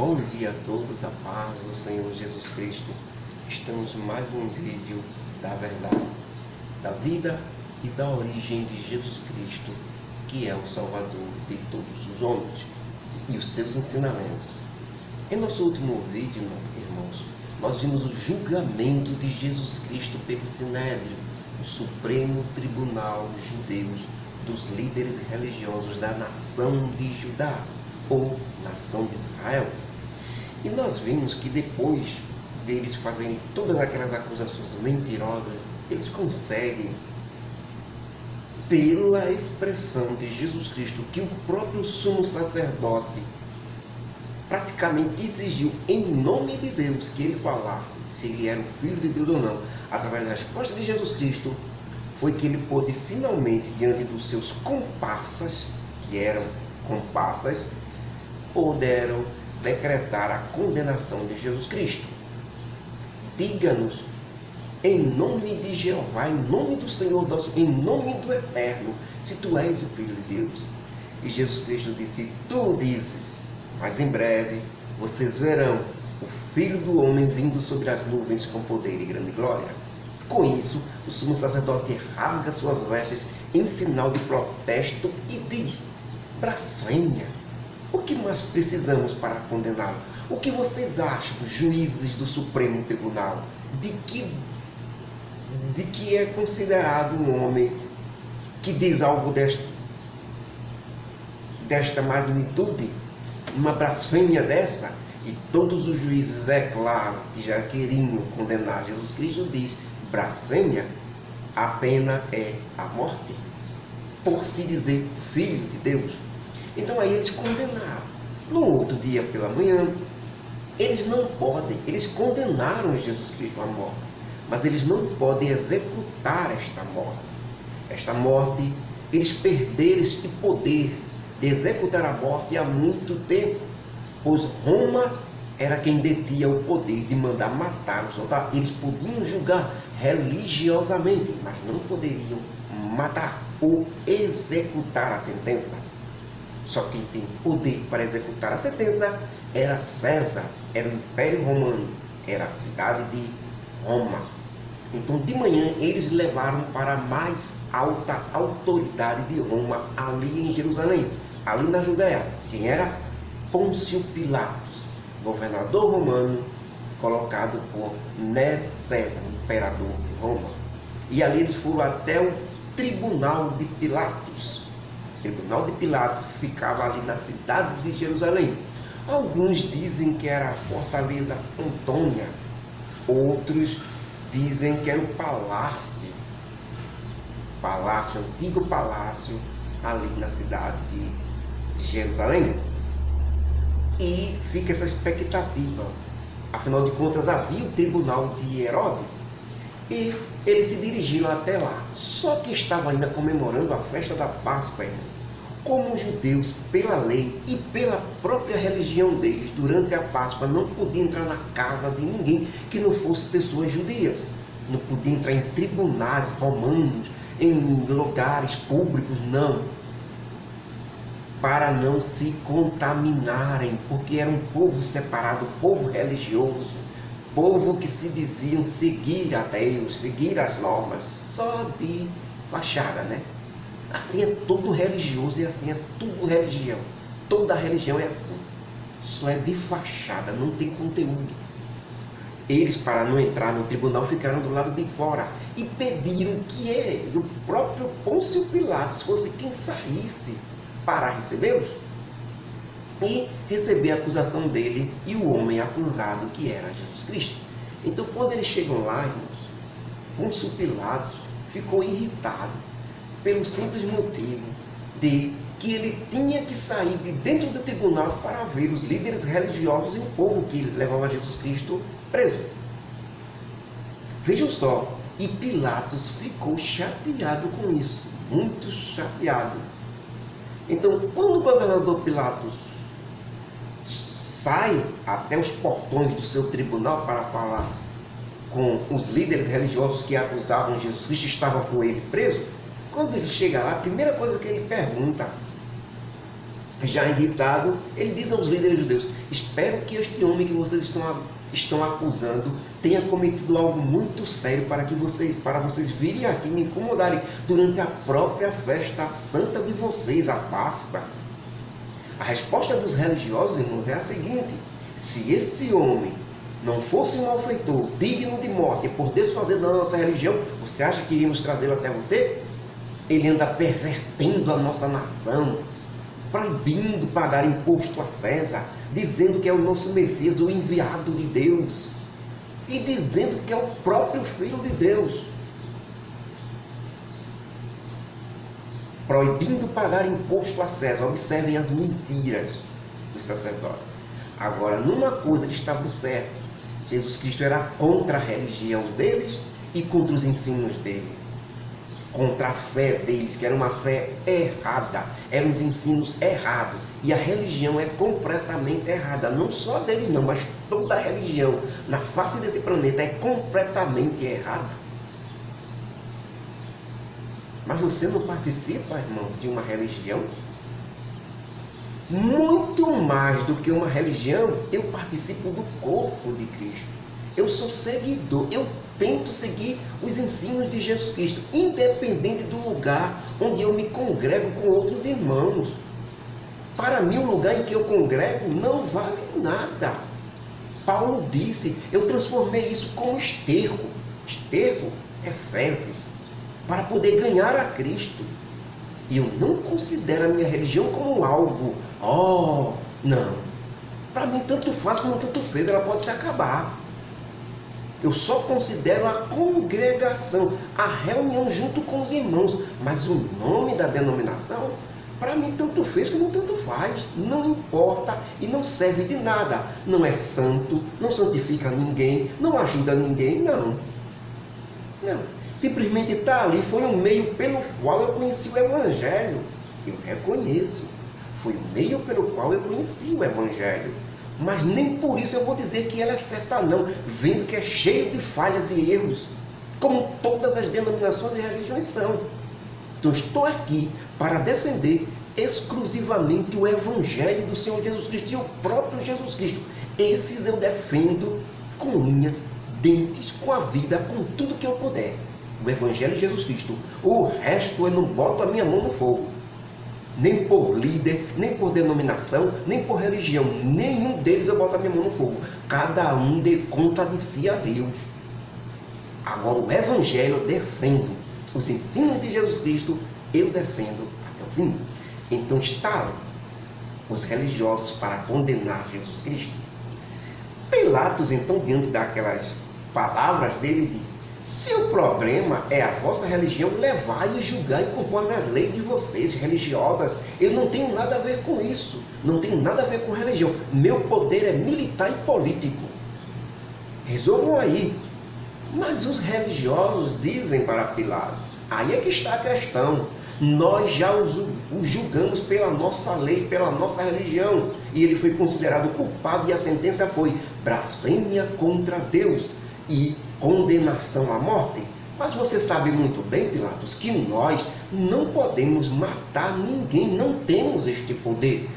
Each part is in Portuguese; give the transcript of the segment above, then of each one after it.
Bom dia a todos, a paz do Senhor Jesus Cristo. Estamos em mais um vídeo da verdade, da vida e da origem de Jesus Cristo, que é o Salvador de todos os homens, e os seus ensinamentos. Em nosso último vídeo, irmãos, nós vimos o julgamento de Jesus Cristo pelo Sinédrio, o Supremo Tribunal Judeu dos líderes religiosos da nação de Judá, ou nação de Israel. E nós vimos que depois deles fazerem todas aquelas acusações mentirosas, eles conseguem, pela expressão de Jesus Cristo, que o próprio sumo sacerdote praticamente exigiu em nome de Deus que ele falasse se ele era o Filho de Deus ou não, através da resposta de Jesus Cristo, foi que ele pôde finalmente, diante dos seus comparsas, que eram comparsas, puderam decretar a condenação de Jesus Cristo. Diga-nos, em nome de Jeová, em nome do Senhor, em nome do Eterno, se tu és o Filho de Deus. E Jesus Cristo disse: tu dizes, mas em breve vocês verão o Filho do Homem vindo sobre as nuvens com poder e grande glória. Com isso, o sumo sacerdote rasga suas vestes em sinal de protesto e diz: blasfêmia! O que mais precisamos para condená-lo? O que vocês acham, juízes do Supremo Tribunal, de que é considerado um homem que diz algo desta magnitude, uma blasfêmia dessa? E todos os juízes, é claro, que já queriam condenar Jesus Cristo, diz: blasfêmia, a pena é a morte, por se dizer Filho de Deus. Então aí eles condenaram. No outro dia pela manhã, eles não podem, eles condenaram Jesus Cristo à morte, mas eles não podem executar esta morte. Esta morte, eles perderam este poder de executar a morte há muito tempo, pois Roma era quem detinha o poder de mandar matar os soldados. Eles podiam julgar religiosamente, mas não poderiam matar ou executar a sentença. Só quem tem poder para executar a sentença era César, era o Império Romano, era a cidade de Roma. Então, de manhã, eles levaram para a mais alta autoridade de Roma, ali em Jerusalém, ali na Judéia. Quem era? Pôncio Pilatos, governador romano, colocado por Nero César, imperador de Roma. E ali eles foram até o Tribunal de Pilatos. Tribunal de Pilatos, que ficava ali na cidade de Jerusalém. Alguns dizem que era a Fortaleza Antônia, outros dizem que era o palácio, antigo palácio, ali na cidade de Jerusalém. E fica essa expectativa, afinal de contas havia o tribunal de Herodes, e eles se dirigiram até lá. Só que estava ainda comemorando a festa da Páscoa. Como os judeus, pela lei e pela própria religião deles, durante a Páscoa não podiam entrar na casa de ninguém que não fosse pessoas judias. Não podia entrar em tribunais romanos, em lugares públicos, não. Para não se contaminarem, porque era um povo separado, povo religioso, povo que se diziam seguir a Deus, seguir as normas, só de fachada, né? Assim é todo religioso e assim é tudo religião. Toda religião é assim, só é de fachada, não tem conteúdo. Eles, para não entrar no tribunal, ficaram do lado de fora e pediram que ele, o próprio Pôncio Pilatos, fosse quem saísse para recebê-los e receber a acusação dele e o homem acusado, que era Jesus Cristo. Então, quando eles chegam lá, irmãos, Pôncio Pilatos ficou irritado pelo simples motivo de que ele tinha que sair de dentro do tribunal para ver os líderes religiosos e o povo que levava Jesus Cristo preso. Vejam só, e Pilatos ficou chateado com isso, muito chateado. Então, quando o governador Pilatos sai até os portões do seu tribunal para falar com os líderes religiosos que acusavam Jesus Cristo, estavam com ele preso, quando ele chega lá, a primeira coisa que ele pergunta: Já irritado, ele diz aos líderes judeus: espero que este homem que vocês estão acusando tenha cometido algo muito sério para vocês virem aqui me incomodarem durante a própria festa santa de vocês, a Páscoa. A resposta dos religiosos, irmãos, é a seguinte: se esse homem não fosse um malfeitor, digno de morte, por desfazer da nossa religião, você acha que iríamos trazê-lo até você? Ele anda pervertendo a nossa nação, proibindo pagar imposto a César, dizendo que é o nosso Messias, o enviado de Deus, e dizendo que é o próprio Filho de Deus. Proibindo pagar imposto a César. Observem as mentiras dos sacerdotes. Agora, numa coisa eles estavam certos: Jesus Cristo era contra a religião deles e contra os ensinos dele, contra a fé deles, que era uma fé errada, eram os ensinos errados. E a religião é completamente errada, não só deles não, mas toda a religião na face desse planeta é completamente errada. Mas você não participa, irmão, de uma religião? Muito mais do que uma religião, eu participo do corpo de Cristo. Eu sou seguidor, eu tento seguir os ensinos de Jesus Cristo, independente do lugar onde eu me congrego com outros irmãos. Para mim, o lugar em que eu congrego não vale nada. Paulo disse: eu transformei isso como esterco. Esterco é fezes, para poder ganhar a Cristo. E eu não considero a minha religião como algo, não. Para mim, tanto faz como tanto fez, ela pode se acabar. Eu só considero a congregação, a reunião junto com os irmãos. Mas o nome da denominação, para mim, tanto fez como tanto faz. Não importa e não serve de nada. Não é santo, não santifica ninguém, não ajuda ninguém, não. Não. Simplesmente está ali, foi um meio pelo qual eu conheci o Evangelho. Eu reconheço. Foi o meio pelo qual eu conheci o Evangelho. Mas nem por isso eu vou dizer que ela é certa não, vendo que é cheio de falhas e erros, como todas as denominações e religiões são. Então estou aqui para defender exclusivamente o Evangelho do Senhor Jesus Cristo e o próprio Jesus Cristo. Esses eu defendo com unhas, dentes, com a vida, com tudo que eu puder. O Evangelho de Jesus Cristo. O resto eu não boto a minha mão no fogo. Nem por líder, nem por denominação, nem por religião. Nenhum deles eu boto a minha mão no fogo. Cada um dê conta de si a Deus. Agora o Evangelho eu defendo. Os ensinos de Jesus Cristo eu defendo até o fim. Então está os religiosos para condenar Jesus Cristo. Pilatos, então, diante daquelas palavras dele, diz: se o problema é a vossa religião, levai e julgai conforme as leis de vocês, religiosas. Eu não tenho nada a ver com isso. Não tenho nada a ver com religião. Meu poder é militar e político. Resolvam aí. Mas os religiosos dizem para Pilatos: aí é que está a questão. Nós já o julgamos pela nossa lei, pela nossa religião. E ele foi considerado culpado e a sentença foi blasfêmia contra Deus e condenação à morte. Mas você sabe muito bem, Pilatos, que nós não podemos matar ninguém, não temos este poder.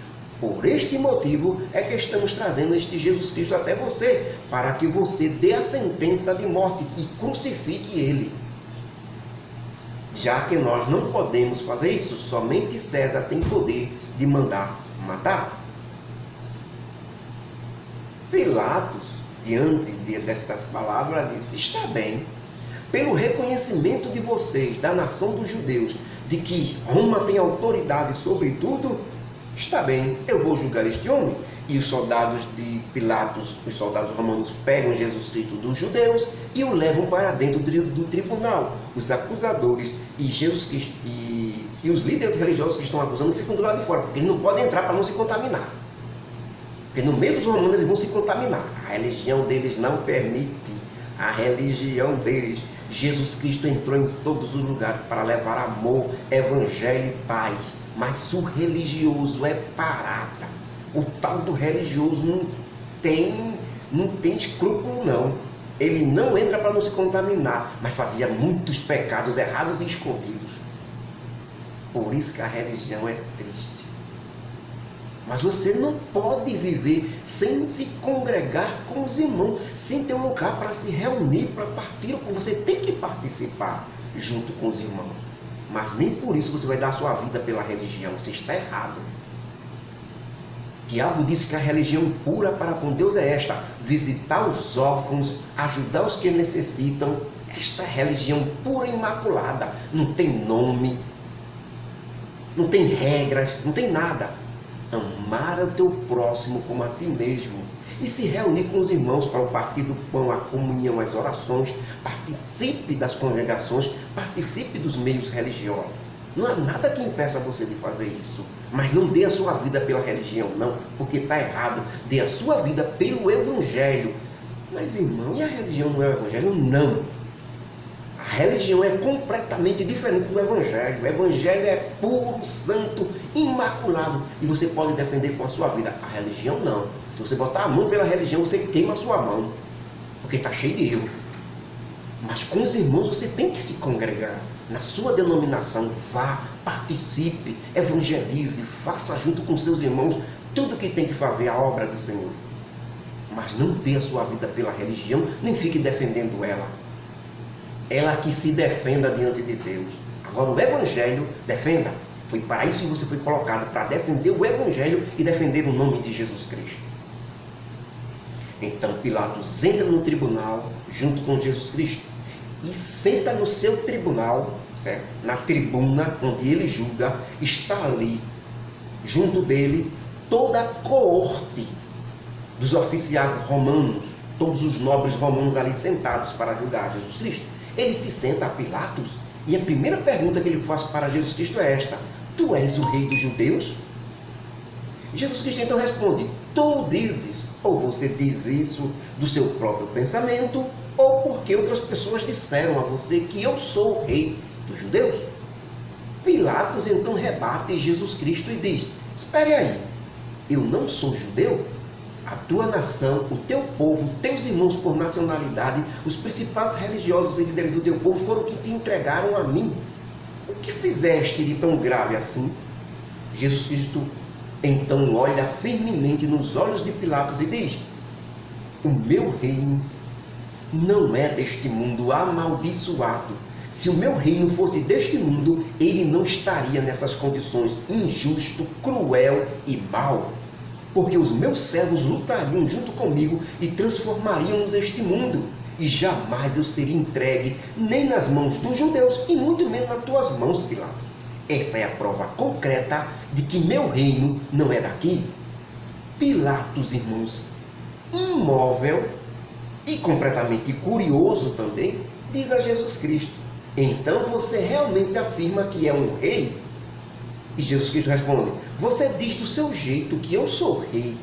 Por este motivo é que estamos trazendo este Jesus Cristo até você, para que você dê a sentença de morte e crucifique ele. Já que nós não podemos fazer isso, somente César tem poder de mandar matar. Pilatos, diante destas palavras, disse: está bem, pelo reconhecimento de vocês, da nação dos judeus, de que Roma tem autoridade sobre tudo, está bem, eu vou julgar este homem. E os soldados de Pilatos, os soldados romanos, pegam Jesus Cristo dos judeus e o levam para dentro do tribunal. Os acusadores e Jesus Cristo e os líderes religiosos que estão acusando ficam do lado de fora, porque eles não podem entrar para não se contaminar. Porque no meio dos romanos eles vão se contaminar. A religião deles não permite. A religião deles. Jesus Cristo entrou em todos os lugares para levar amor, evangelho e paz. Mas o religioso é parada. O tal do religioso não tem escrúpulo, não. Ele não entra para não se contaminar, mas fazia muitos pecados errados e escondidos. Por isso que a religião é triste. Mas você não pode viver sem se congregar com os irmãos, sem ter um lugar para se reunir, para partir. Você tem que participar junto com os irmãos. Mas nem por isso você vai dar a sua vida pela religião. Você está errado. Tiago disse que a religião pura para com Deus é esta: visitar os órfãos, ajudar os que necessitam. Esta é religião pura e imaculada. Não tem nome, não tem regras, não tem nada. Amar o teu próximo como a ti mesmo. E se reunir com os irmãos para o partir do pão, a comunhão, as orações. Participe das congregações, participe dos meios religiosos. Não há nada que impeça você de fazer isso. Mas não dê a sua vida pela religião, não, porque está errado. Dê a sua vida pelo Evangelho. Mas, irmão, e a religião não é o Evangelho? Não. A religião é completamente diferente do Evangelho. O Evangelho é puro, santo, imaculado. E você pode defender com a sua vida. A religião não. Se você botar a mão pela religião, você queima a sua mão, porque está cheio de erro. Mas com os irmãos você tem que se congregar. Na sua denominação, vá, participe, evangelize, faça junto com seus irmãos tudo o que tem que fazer a obra do Senhor. Mas não dê a sua vida pela religião, nem fique defendendo ela. Ela que se defenda diante de Deus. Agora o Evangelho, defenda. Foi para isso que você foi colocado, para defender o Evangelho e defender o nome de Jesus Cristo. Então Pilatos entra no tribunal junto com Jesus Cristo e senta no seu tribunal, certo? Na tribuna onde ele julga. Está ali, junto dele, toda a coorte dos oficiais romanos, todos os nobres romanos ali sentados para julgar Jesus Cristo. Ele se senta a Pilatos e a primeira pergunta que ele faz para Jesus Cristo é esta: tu és o rei dos judeus? Jesus Cristo então responde: tu dizes. Ou você diz isso do seu próprio pensamento, ou porque outras pessoas disseram a você que eu sou o rei dos judeus. Pilatos então rebate Jesus Cristo e diz: espere aí, eu não sou judeu? A tua nação, o teu povo, teus irmãos por nacionalidade, os principais religiosos e líderes do teu povo foram que te entregaram a mim. O que fizeste de tão grave assim? Jesus Cristo então olha firmemente nos olhos de Pilatos e diz: o meu reino não é deste mundo amaldiçoado. Se o meu reino fosse deste mundo, ele não estaria nessas condições, injusto, cruel e mau. Porque os meus servos lutariam junto comigo e transformaríamos este mundo. E jamais eu seria entregue nem nas mãos dos judeus e muito menos nas tuas mãos, Pilatos. Essa é a prova concreta de que meu reino não é daqui. Pilatos, irmãos, imóvel e completamente curioso também, diz a Jesus Cristo: então você realmente afirma que é um rei? E Jesus Cristo responde: você diz do seu jeito que eu sou rei.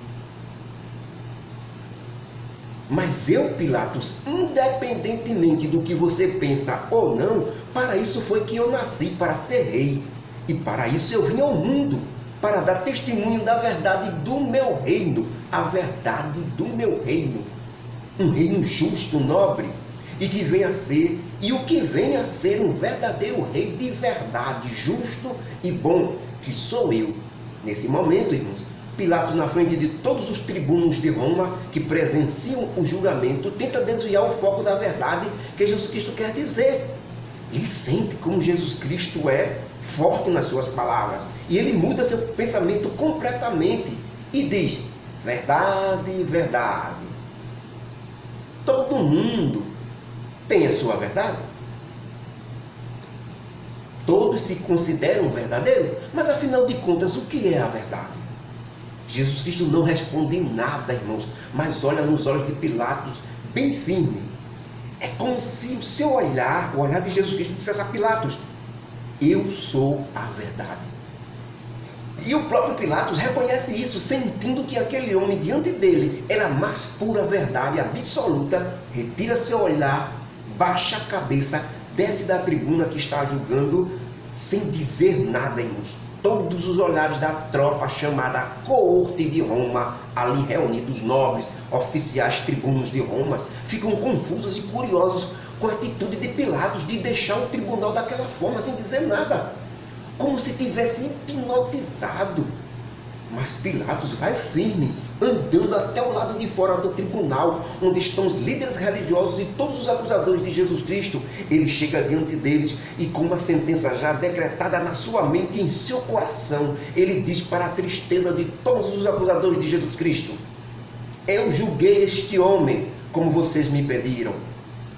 Mas eu, Pilatos, independentemente do que você pensa ou não, para isso foi que eu nasci, para ser rei. E para isso eu vim ao mundo, para dar testemunho da verdade do meu reino. A verdade do meu reino. Um reino justo, nobre, e que venha a ser, e o que venha a ser um verdadeiro rei de verdade, justo e bom, que sou eu. Nesse momento, irmãos, Pilatos, na frente de todos os tribunos de Roma que presenciam o julgamento, tenta desviar o foco da verdade que Jesus Cristo quer dizer. Ele sente como Jesus Cristo é forte nas suas palavras e ele muda seu pensamento completamente e diz: verdade, verdade. Todo mundo tem a sua verdade. Todos se consideram verdadeiros, mas afinal de contas, o que é a verdade? Jesus Cristo não responde nada, irmãos, mas olha nos olhos de Pilatos bem firme. É como se o seu olhar, o olhar de Jesus Cristo, dissesse a Pilatos: eu sou a verdade. E o próprio Pilatos reconhece isso, sentindo que aquele homem diante dele era a mais pura verdade absoluta. Retira seu olhar, baixa a cabeça, desce da tribuna que está julgando, sem dizer nada, irmãos. Todos os olhares da tropa chamada coorte de Roma, ali reunidos, nobres, oficiais, tribunos de Roma, ficam confusos e curiosos com a atitude de Pilatos de deixar o tribunal daquela forma, sem dizer nada, como se tivesse hipnotizado. Mas Pilatos vai firme, andando até o lado de fora do tribunal, onde estão os líderes religiosos e todos os acusadores de Jesus Cristo. Ele chega diante deles e, com uma sentença já decretada na sua mente e em seu coração, ele diz, para a tristeza de todos os acusadores de Jesus Cristo: eu julguei este homem como vocês me pediram,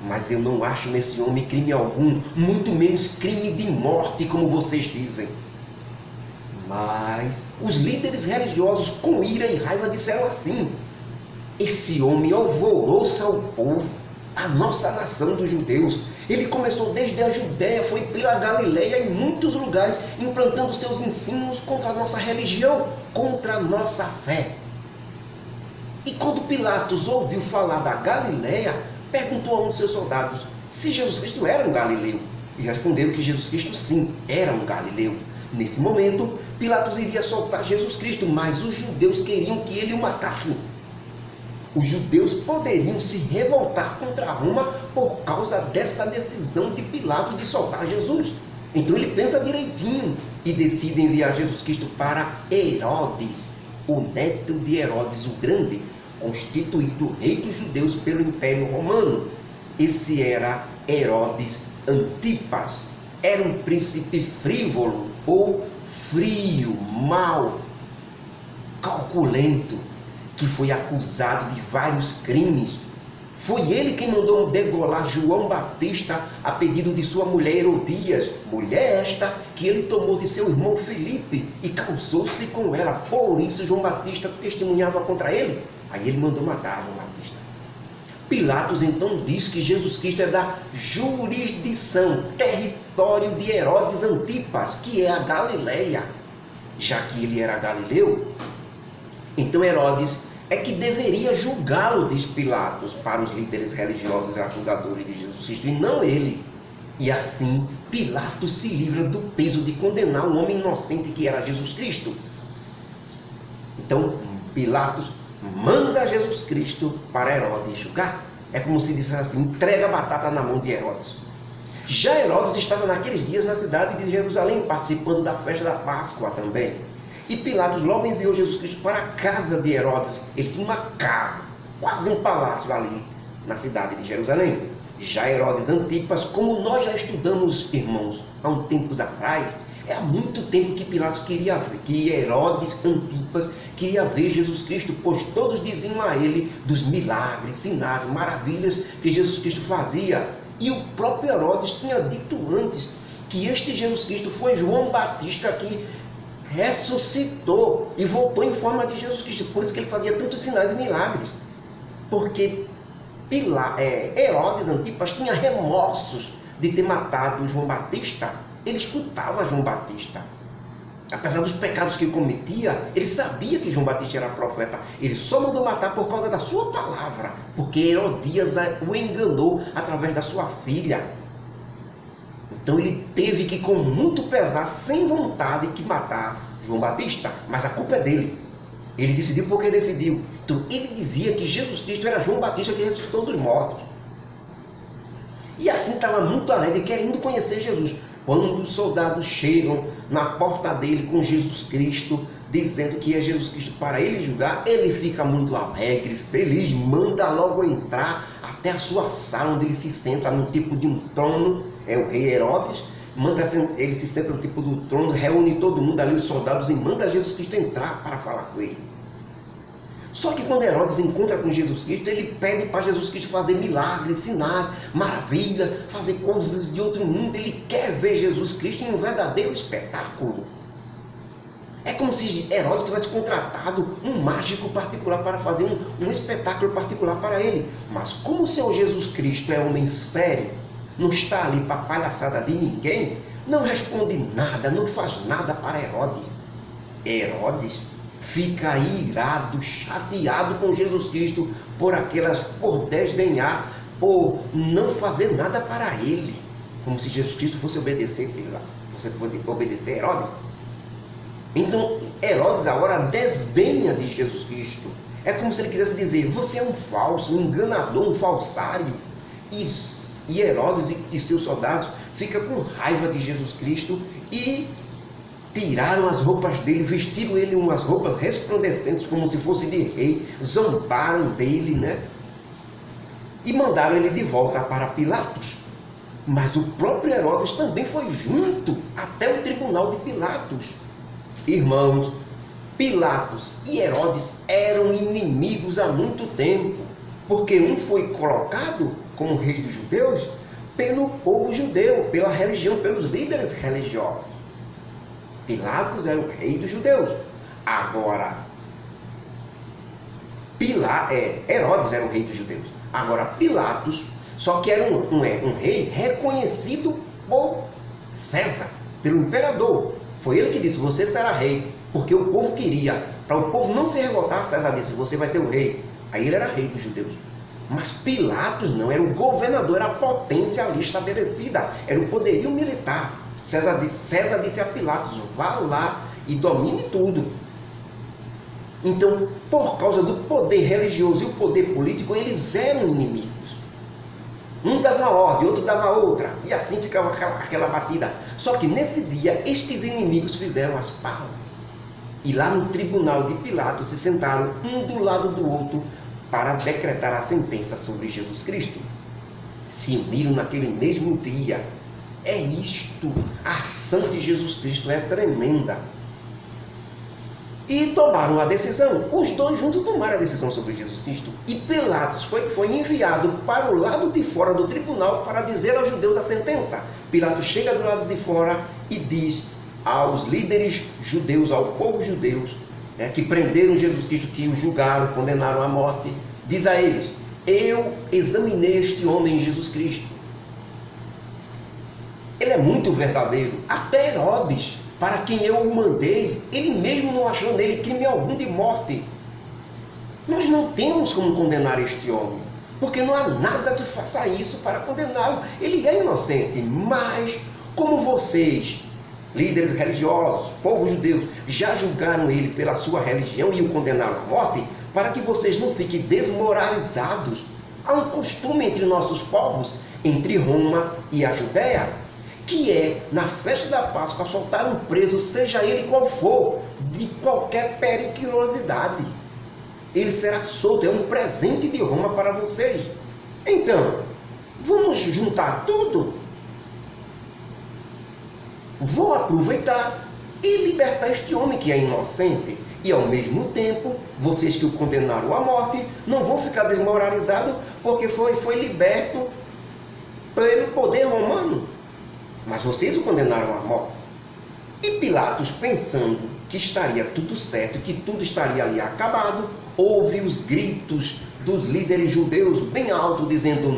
mas eu não acho nesse homem crime algum, muito menos crime de morte, como vocês dizem. Mas os líderes religiosos, com ira e raiva, disseram assim: esse homem alvoroça o povo, a nossa nação dos judeus. Ele começou desde a Judéia, foi pela Galileia e muitos lugares, implantando seus ensinos contra a nossa religião, contra a nossa fé. E quando Pilatos ouviu falar da Galileia, perguntou a um de seus soldados se Jesus Cristo era um galileu. E responderam que Jesus Cristo, sim, era um galileu. Nesse momento, Pilatos iria soltar Jesus Cristo, mas os judeus queriam que ele o matasse. Os judeus poderiam se revoltar contra Roma por causa dessa decisão de Pilatos de soltar Jesus. Então ele pensa direitinho e decide enviar Jesus Cristo para Herodes, o neto de Herodes o Grande, constituído rei dos judeus pelo Império Romano. Esse era Herodes Antipas. Era um príncipe frívolo ou frio, mau, calculento, que foi acusado de vários crimes. Foi ele quem mandou degolar João Batista a pedido de sua mulher Herodias, mulher esta que ele tomou de seu irmão Filipe e casou-se com ela. Por isso João Batista testemunhava contra ele. Aí ele mandou matar João Batista. Pilatos então diz que Jesus Cristo é da jurisdição, território de Herodes Antipas, que é a Galileia. Já que ele era galileu, então Herodes é que deveria julgá-lo, diz Pilatos, para os líderes religiosos e acusadores de Jesus Cristo, e não ele. E assim, Pilatos se livra do peso de condenar um homem inocente que era Jesus Cristo. Então, Pilatos manda Jesus Cristo para Herodes julgar. É como se dissesse assim: entrega a batata na mão de Herodes. Já Herodes estava naqueles dias na cidade de Jerusalém, participando da festa da Páscoa também. E Pilatos logo enviou Jesus Cristo para a casa de Herodes. Ele tinha uma casa, quase um palácio ali na cidade de Jerusalém. Já Herodes Antipas, como nós já estudamos, irmãos, há um tempo atrás, há muito tempo que Pilatos queria ver, que Herodes Antipas queria ver Jesus Cristo, pois todos diziam a ele dos milagres, sinais, maravilhas que Jesus Cristo fazia. E o próprio Herodes tinha dito antes que este Jesus Cristo foi João Batista que ressuscitou e voltou em forma de Jesus Cristo. Por isso que ele fazia tantos sinais e milagres. Porque Herodes Antipas tinha remorsos de ter matado João Batista. Ele escutava João Batista. Apesar dos pecados que ele cometia, ele sabia que João Batista era profeta. Ele só mandou matar por causa da sua palavra, porque Herodias o enganou através da sua filha. Então ele teve que, com muito pesar, sem vontade, que matar João Batista. Mas a culpa é dele. Ele decidiu porque decidiu. Então ele dizia que Jesus Cristo era João Batista que ressuscitou dos mortos. E assim estava muito alegre, querendo conhecer Jesus. Quando os soldados chegam na porta dele com Jesus Cristo, dizendo que é Jesus Cristo para ele julgar, ele fica muito alegre, feliz, manda logo entrar até a sua sala, onde ele se senta no tipo de um trono. É o rei Herodes, ele se senta no tipo do trono, reúne todo mundo ali, os soldados, e manda Jesus Cristo entrar para falar com ele. Só que quando Herodes encontra com Jesus Cristo, ele pede para Jesus Cristo fazer milagres, sinais, maravilhas, fazer coisas de outro mundo. Ele quer ver Jesus Cristo em um verdadeiro espetáculo. É como se Herodes tivesse contratado um mágico particular para fazer um espetáculo particular para ele. Mas como o Senhor Jesus Cristo é homem sério, não está ali para palhaçada de ninguém, não responde nada, não faz nada para Herodes. Herodes fica irado, chateado com Jesus Cristo por desdenhar, por não fazer nada para ele, como se Jesus Cristo fosse obedecer a Herodes. Então Herodes agora desdenha de Jesus Cristo. É como se ele quisesse dizer: você é um falso, um enganador, um falsário. E Herodes e seus soldados ficam com raiva de Jesus Cristo e tiraram as roupas dele, vestiram ele umas roupas resplandecentes, como se fosse de rei, zombaram dele, né? E mandaram ele de volta para Pilatos. Mas o próprio Herodes também foi junto até o tribunal de Pilatos. Irmãos, Pilatos e Herodes eram inimigos há muito tempo, porque um foi colocado como rei dos judeus pelo povo judeu, pela religião, pelos líderes religiosos. Pilatos era o rei dos judeus. Agora, Herodes era o rei dos judeus. Agora, Pilatos, só que era um rei reconhecido por César, pelo imperador. Foi ele que disse, você será rei, porque o povo queria. Para o povo não se revoltar, César disse, você vai ser o rei. Aí ele era rei dos judeus. Mas Pilatos não, era o governador, era a potência ali estabelecida, era o poderio militar. César disse a Pilatos, vá lá e domine tudo. Então, por causa do poder religioso e o poder político, eles eram inimigos. Um dava uma ordem, outro dava outra, e assim ficava aquela batida. Só que nesse dia, estes inimigos fizeram as pazes. E lá no tribunal de Pilatos se sentaram um do lado do outro para decretar a sentença sobre Jesus Cristo. Se uniram naquele mesmo dia. É isto, a ação de Jesus Cristo é tremenda. E tomaram a decisão, os dois juntos tomaram a decisão sobre Jesus Cristo. E Pilatos foi enviado para o lado de fora do tribunal para dizer aos judeus a sentença. Pilatos chega do lado de fora e diz aos líderes judeus, ao povo judeu, que prenderam Jesus Cristo, que o julgaram, condenaram à morte, diz a eles, eu examinei este homem, Jesus Cristo. Ele é muito verdadeiro. Até Herodes, para quem eu o mandei, ele mesmo não achou nele crime algum de morte. Nós não temos como condenar este homem, porque não há nada que faça isso para condená-lo. Ele é inocente, mas como vocês, líderes religiosos, povo judeu, já julgaram ele pela sua religião e o condenaram à morte, para que vocês não fiquem desmoralizados. Há um costume entre nossos povos, entre Roma e a Judéia, que é, na festa da Páscoa, soltar um preso, seja ele qual for, de qualquer periculosidade. Ele será solto, é um presente de Roma para vocês. Então, vamos juntar tudo? Vou aproveitar e libertar este homem que é inocente. E ao mesmo tempo, vocês que o condenaram à morte, não vão ficar desmoralizados porque foi liberto pelo poder romano. Mas vocês o condenaram à morte. E Pilatos, pensando que estaria tudo certo, que tudo estaria ali acabado, ouve os gritos dos líderes judeus bem alto, dizendo,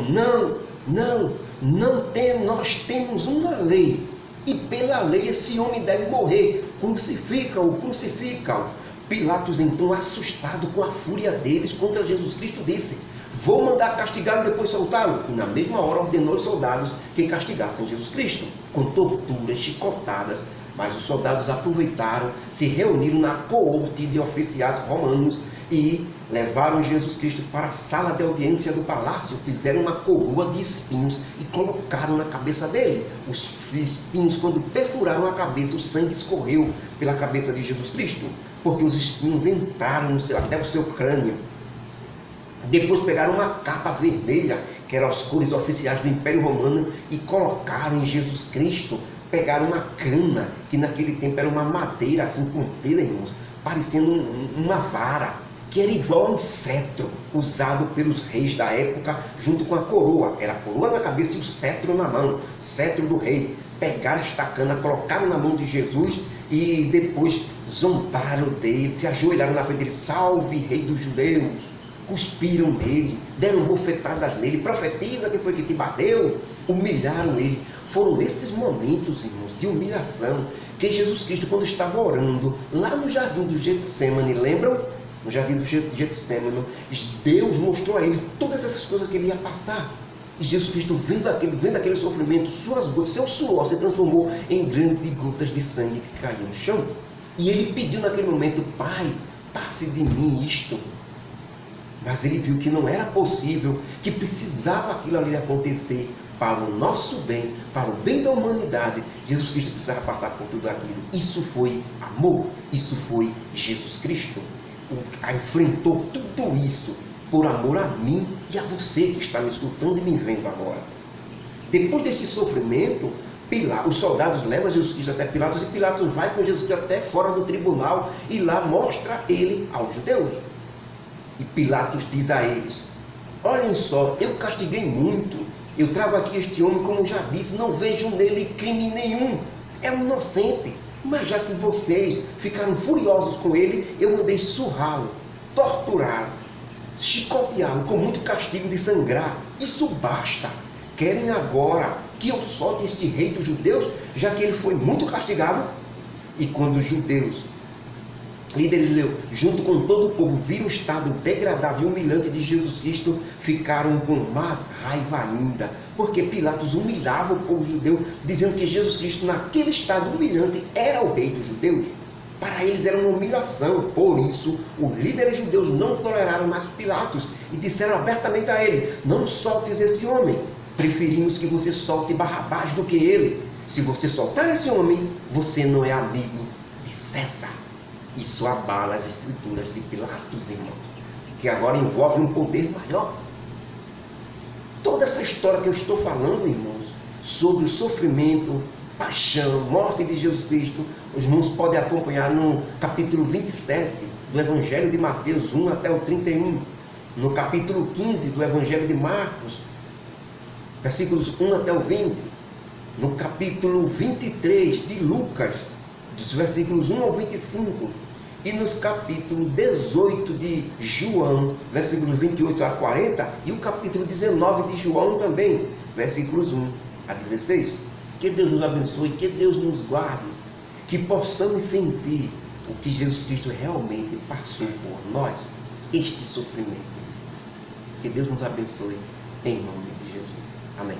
nós temos uma lei, e pela lei esse homem deve morrer, crucifica-o. Pilatos, então, assustado com a fúria deles contra Jesus Cristo, disse, vou mandar castigá-lo e depois soltá-lo. E na mesma hora ordenou aos soldados que castigassem Jesus Cristo, com torturas, chicotadas. Mas os soldados aproveitaram, se reuniram na coorte de oficiais romanos e levaram Jesus Cristo para a sala de audiência do palácio, fizeram uma coroa de espinhos e colocaram na cabeça dele. Os espinhos, quando perfuraram a cabeça, o sangue escorreu pela cabeça de Jesus Cristo, porque os espinhos entraram até o seu crânio. Depois pegaram uma capa vermelha, que eram as cores oficiais do Império Romano, e colocaram em Jesus Cristo. Pegaram uma cana, que naquele tempo era uma madeira assim comprida, irmãos, parecendo uma vara, que era igual a um cetro, usado pelos reis da época, junto com a coroa. Era a coroa na cabeça e o cetro na mão, cetro do rei. Pegaram esta cana, colocaram na mão de Jesus e depois zombaram dele, se ajoelharam na frente dele, salve, rei dos judeus. Cuspiram nele, deram bofetadas nele, profetiza que foi que te bateu, humilharam ele. Foram esses momentos, irmãos, de humilhação, que Jesus Cristo, quando estava orando, lá no jardim do Getsemane, lembram? No jardim do Getsemane, Deus mostrou a ele todas essas coisas que ele ia passar. E Jesus Cristo, vendo aquele sofrimento, seu suor se transformou em grandes gotas de sangue que caíam no chão. E ele pediu naquele momento, Pai, passe de mim isto. Mas ele viu que não era possível, que precisava aquilo ali acontecer para o nosso bem, para o bem da humanidade, Jesus Cristo precisava passar por tudo aquilo. Isso foi amor, isso foi Jesus Cristo. Enfrentou tudo isso por amor a mim e a você que está me escutando e me vendo agora. Depois deste sofrimento, os soldados levam Jesus Cristo até Pilatos, e Pilatos vai com Jesus Cristo até fora do tribunal e lá mostra ele aos judeus. E Pilatos diz a eles: olhem só, eu castiguei muito, eu trago aqui este homem, como já disse, não vejo nele crime nenhum, é um inocente, mas já que vocês ficaram furiosos com ele, eu mandei surrá-lo, torturá-lo, chicoteá-lo com muito castigo de sangrar. Isso basta. Querem agora que eu solte este rei dos judeus, já que ele foi muito castigado? E quando os judeus, líderes judeus, junto com todo o povo, viram o estado degradável e humilhante de Jesus Cristo, ficaram com mais raiva ainda, porque Pilatos humilhava o povo judeu, dizendo que Jesus Cristo, naquele estado humilhante, era o rei dos judeus. Para eles era uma humilhação. Por isso, os líderes judeus não toleraram mais Pilatos e disseram abertamente a ele: não soltes esse homem, preferimos que você solte Barrabás do que ele. Se você soltar esse homem, você não é amigo de César. Isso abala as escrituras de Pilatos, irmão, que agora envolve um poder maior. Toda essa história que eu estou falando, irmãos, sobre o sofrimento, paixão, morte de Jesus Cristo, os irmãos podem acompanhar no capítulo 27 do Evangelho de Mateus 1 até o 31, no capítulo 15 do Evangelho de Marcos, versículos 1 até o 20, no capítulo 23 de Lucas, dos versículos 1 ao 25, e nos capítulos 18 de João, versículos 28 a 40, e o capítulo 19 de João também, versículos 1 a 16. Que Deus nos abençoe, que Deus nos guarde, que possamos sentir o que Jesus Cristo realmente passou por nós, este sofrimento. Que Deus nos abençoe, em nome de Jesus. Amém.